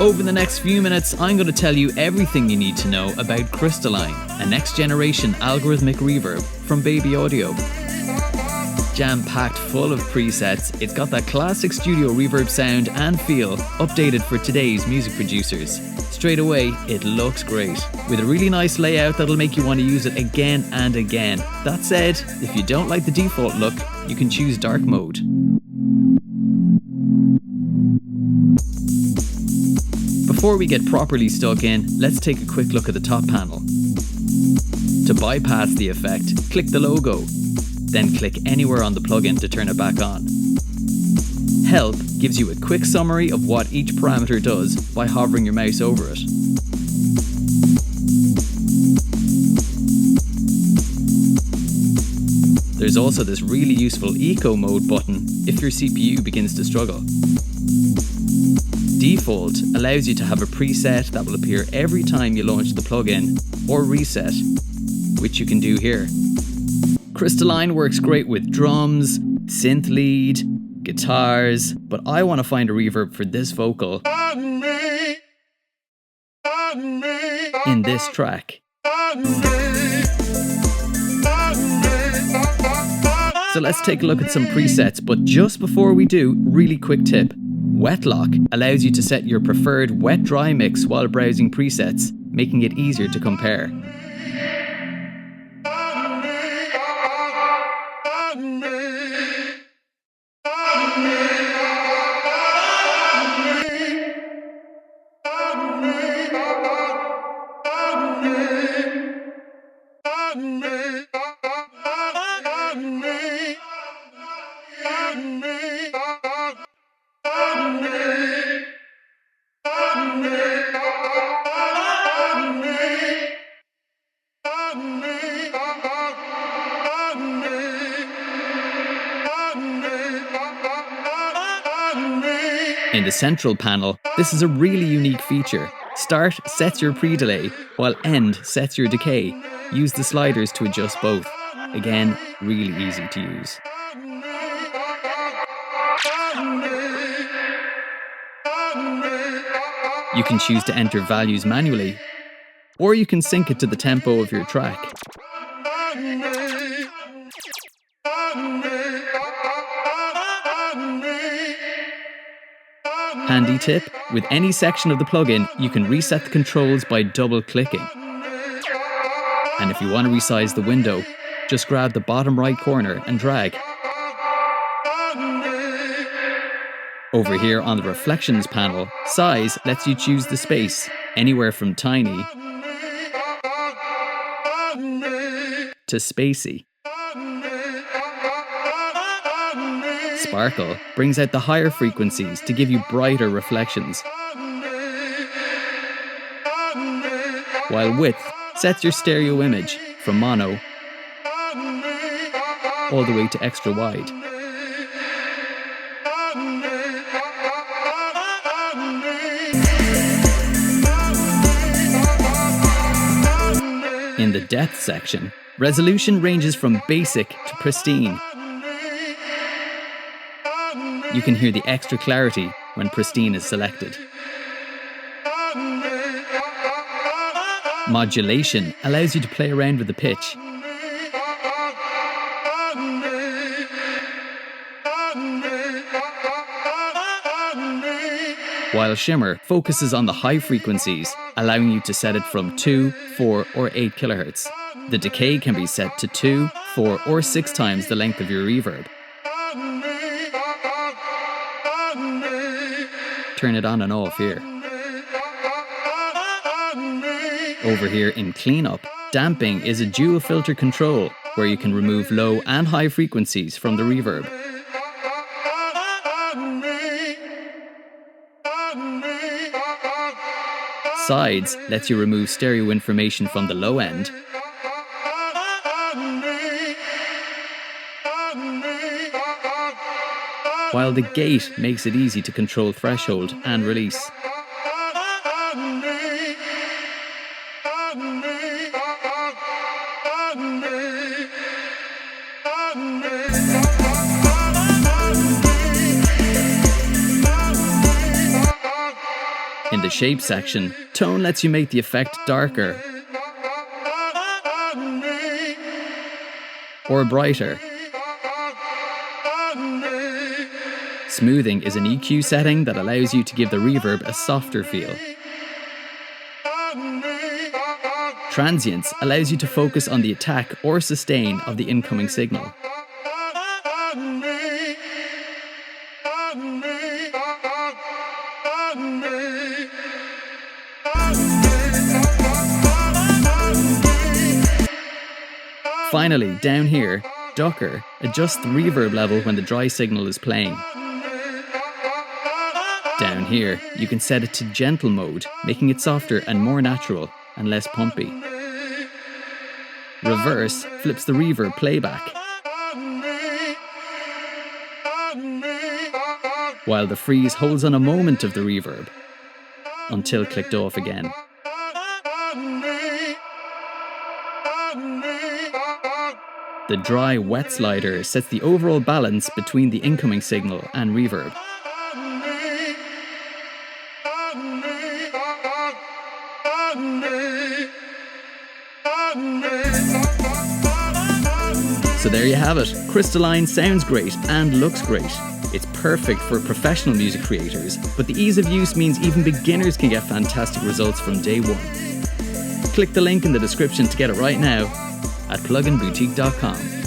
Over the next few minutes, I'm going to tell you everything you need to know about Crystalline, a next generation algorithmic reverb from Baby Audio. Jam-packed full of presets, it's got that classic studio reverb sound and feel, updated for today's music producers. Straight away, it looks great, with a really nice layout that'll make you want to use it again and again. That said, if you don't like the default look, you can choose dark mode. Before we get properly stuck in, let's take a quick look at the top panel. To bypass the effect, click the logo, then click anywhere on the plugin to turn it back on. Help gives you a quick summary of what each parameter does by hovering your mouse over it. There's also this really useful eco mode button if your CPU begins to struggle. Default allows you to have a preset that will appear every time you launch the plugin or reset, which you can do here. Crystalline works great with drums, synth lead, guitars, but I want to find a reverb for this vocal in this track. So let's take a look at some presets, but just before we do, really quick tip. Wet Lock allows you to set your preferred wet-dry mix while browsing presets, making it easier to compare. In the central panel, this is a really unique feature. Start sets your pre-delay, while End sets your decay. Use the sliders to adjust both. Again, really easy to use. You can choose to enter values manually, or you can sync it to the tempo of your track. Handy tip, with any section of the plugin, you can reset the controls by double-clicking. And if you want to resize the window, just grab the bottom right corner and drag. Over here on the Reflections panel, Size lets you choose the space, anywhere from tiny to spacey. Sparkle brings out the higher frequencies to give you brighter reflections, while Width sets your stereo image from mono all the way to extra wide. In the Depth section, resolution ranges from basic to pristine. You can hear the extra clarity when pristine is selected. Modulation allows you to play around with the pitch. While Shimmer focuses on the high frequencies, allowing you to set it from 2, 4 or 8 kHz. The decay can be set to 2, 4 or 6 times the length of your reverb. Turn it on and off here. Over here in Cleanup, damping is a dual filter control where you can remove low and high frequencies from the reverb. Sides lets you remove stereo information from the low end. While the gate makes it easy to control threshold and release. In In the shape section, tone lets you make the effect darker or brighter. Smoothing is an EQ setting that allows you to give the reverb a softer feel. Transients allows you to focus on the attack or sustain of the incoming signal. Finally, down here, Ducker adjusts the reverb level when the dry signal is playing. Down here, you can set it to gentle mode, making it softer and more natural and less pumpy. Reverse flips the reverb playback, while the freeze holds on a moment of the reverb until clicked off again. The dry wet slider sets the overall balance between the incoming signal and reverb. So there you have it. Crystalline sounds great and looks great. It's perfect for professional music creators, but the ease of use means even beginners can get fantastic results from day one. Click the link in the description to get it right now at pluginboutique.com.